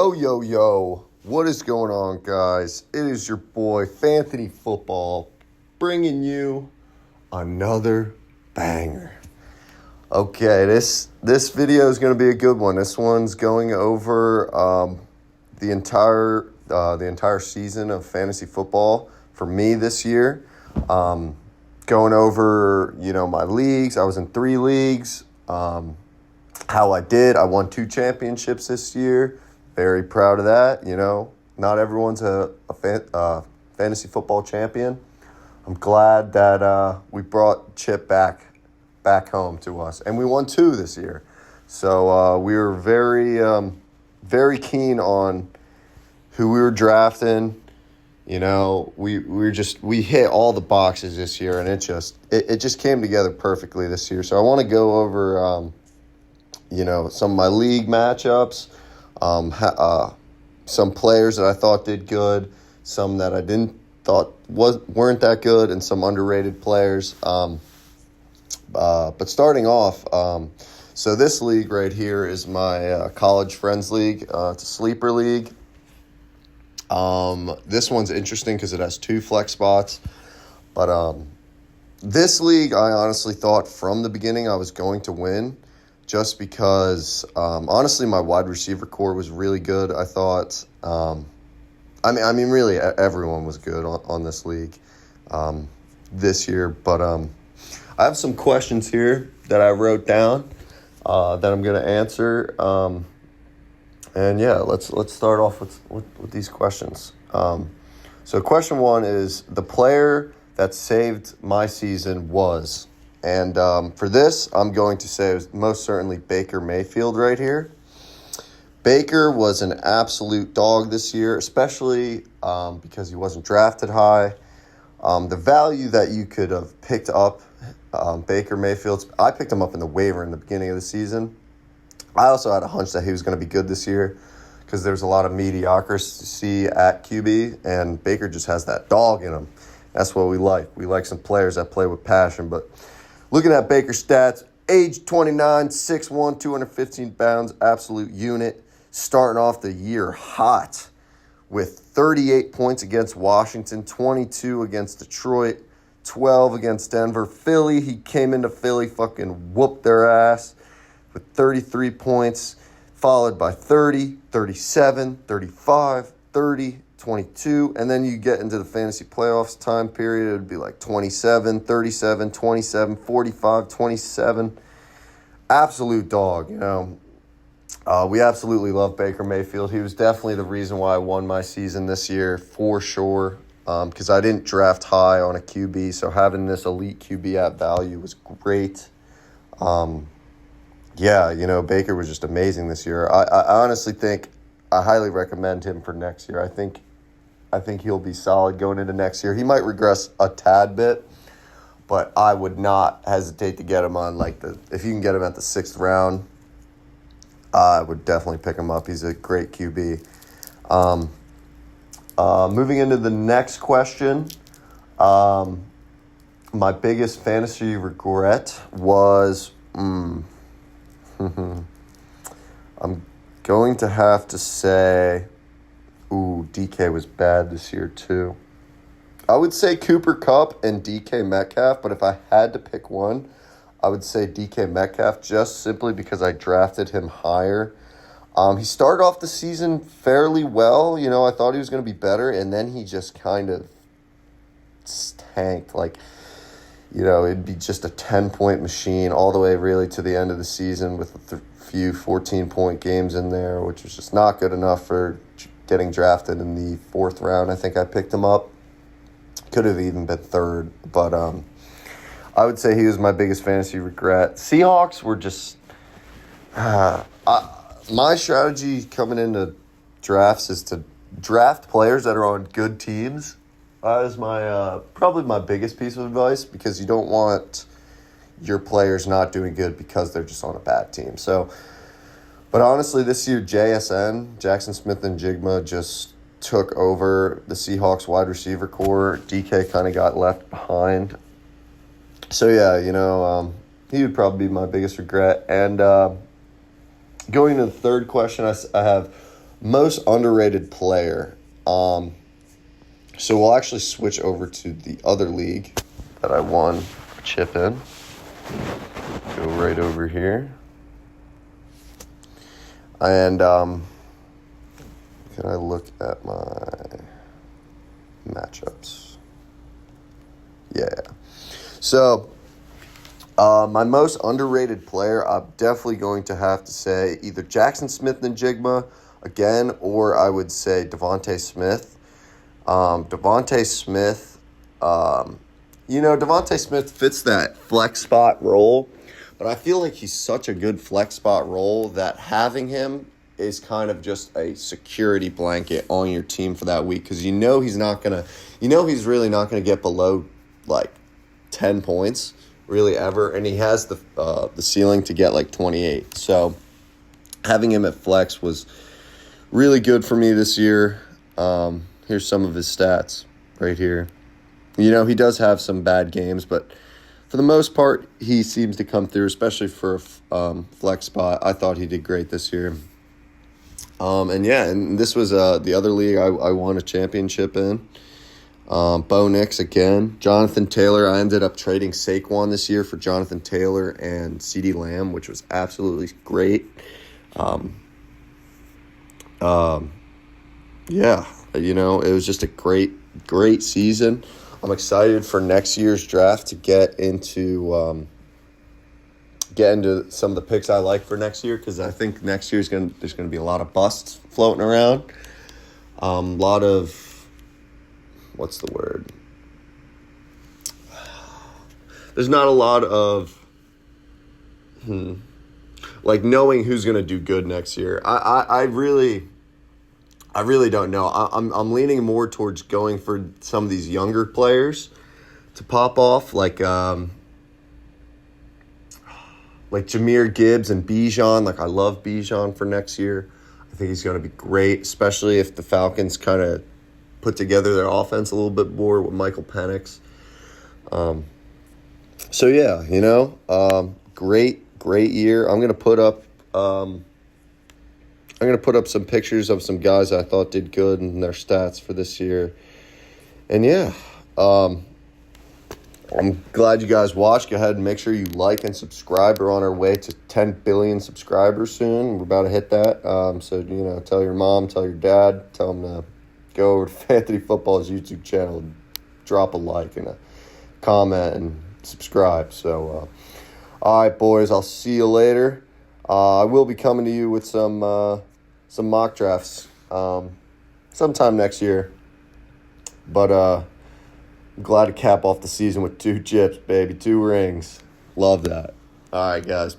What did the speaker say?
Yo, yo, yo, what is going on, guys? It is your boy, Fantasy Football, bringing you another banger. Okay, this video is going to be a good one. This one's going over the entire season of fantasy football for me this year. Going over, my leagues. I was in 3 leagues. How I did. I won 2 championships this year. Very proud of that. Not everyone's a fantasy football champion. I'm glad that we brought Chip back home to us, and we won 2 this year. So we were very keen on who we were drafting. We hit all the boxes this year, and it just came together perfectly this year. So I want to go over some of my league matchups. Some players that I thought did good, some that I didn't thought weren't that good, and some underrated players. But starting off, so this league right here is my college friends league. It's a sleeper league. This one's interesting because it has 2 flex spots. But this league, I honestly thought from the beginning I was going to win. Just because, honestly, my wide receiver core was really good. I thought, really everyone was good on this league this year. But I have some questions here that I wrote down that I'm going to answer. Let's start off with these questions. So question 1 is, the player that saved my season was... And for this, I'm going to say it was most certainly Baker Mayfield right here. Baker was an absolute dog this year, especially because he wasn't drafted high. The value that you could have picked up Baker Mayfield's, I picked him up in the waiver in the beginning of the season. I also had a hunch that he was going to be good this year because there's a lot of mediocrity at QB, and Baker just has that dog in him. That's what we like. We like some players that play with passion, but... Looking at Baker's stats, age 29, 6'1", 215 pounds, absolute unit. Starting off the year hot with 38 points against Washington, 22 against Detroit, 12 against Denver. Philly, he came into Philly, fucking whooped their ass with 33 points, followed by 30, 37, 35, 30, 22, and then you get into the fantasy playoffs time period, it would be like 27, 37, 27, 45, 27. Absolute dog, We absolutely love Baker Mayfield. He was definitely the reason why I won my season this year, for sure, because I didn't draft high on a QB, so having this elite QB at value was great. Baker was just amazing this year. I honestly think I highly recommend him for next year. I think he'll be solid going into next year. He might regress a tad bit, but I would not hesitate to get him on if you can get him at the 6th round, I would definitely pick him up. He's a great QB. Moving into the next question, my biggest fantasy regret was, I'm going to have to say... DK was bad this year too. I would say Cooper Kupp and DK Metcalf, but if I had to pick one, I would say DK Metcalf just simply because I drafted him higher. He started off the season fairly well. I thought he was going to be better, and then he just kind of tanked. It'd be just a 10-point machine all the way really to the end of the season with a few 14-point games in there, which was just not good enough for getting drafted in the 4th round. I think I picked him up. Could have even been 3rd, but I would say he was my biggest fantasy regret. Seahawks were just... my strategy coming into drafts is to draft players that are on good teams. That is my probably my biggest piece of advice, because you don't want your players not doing good because they're just on a bad team. But honestly, this year, JSN, Jackson Smith and Jigma, just took over the Seahawks wide receiver core. DK kind of got left behind. So, he would probably be my biggest regret. And going to the third question, I have Most underrated player. So we'll actually switch over to the other league that I won a chip in. Go right over here. And can I look at my matchups? Yeah. So my most underrated player, I'm definitely going to have to say either Jackson Smith-Njigba again, or I would say Devontae Smith. Devontae Smith, Devontae Smith fits that flex spot role, but I feel like he's such a good flex spot role that having him is kind of just a security blanket on your team for that week, because he's really not going to get below like 10 points really ever, and he has the ceiling to get like 28. So having him at flex was really good for me this year. Here's some of his stats right here. He does have some bad games, but for the most part, he seems to come through, especially for a flex spot. I thought he did great this year. And this was the other league I won a championship in. Bo Nix again. Jonathan Taylor. I ended up trading Saquon this year for Jonathan Taylor and CeeDee Lamb, which was absolutely great. It was just a great season. I'm excited for next year's draft to get into some of the picks I like for next year, because I think next year there's going to be a lot of busts floating around. A lot of, what's the word? There's not a lot of like knowing who's going to do good next year. I really don't know. I'm leaning more towards going for some of these younger players to pop off, like Jahmyr Gibbs and Bijan. Like, I love Bijan for next year. I think he's going to be great, especially if the Falcons kind of put together their offense a little bit more with Michael Penix. Great year. I'm going to put up some pictures of some guys I thought did good in their stats for this year. And I'm glad you guys watched. Go ahead and make sure you like and subscribe. We're on our way to 10 billion subscribers soon. We're about to hit that. Tell your mom, tell your dad, tell them to go over to Fantasy Football's YouTube channel, drop a like and a comment and subscribe. So, all right, boys, I'll see you later. I will be coming to you with some mock drafts sometime next year. But I'm glad to cap off the season with 2 chips, baby. 2 rings. Love that. All right, guys.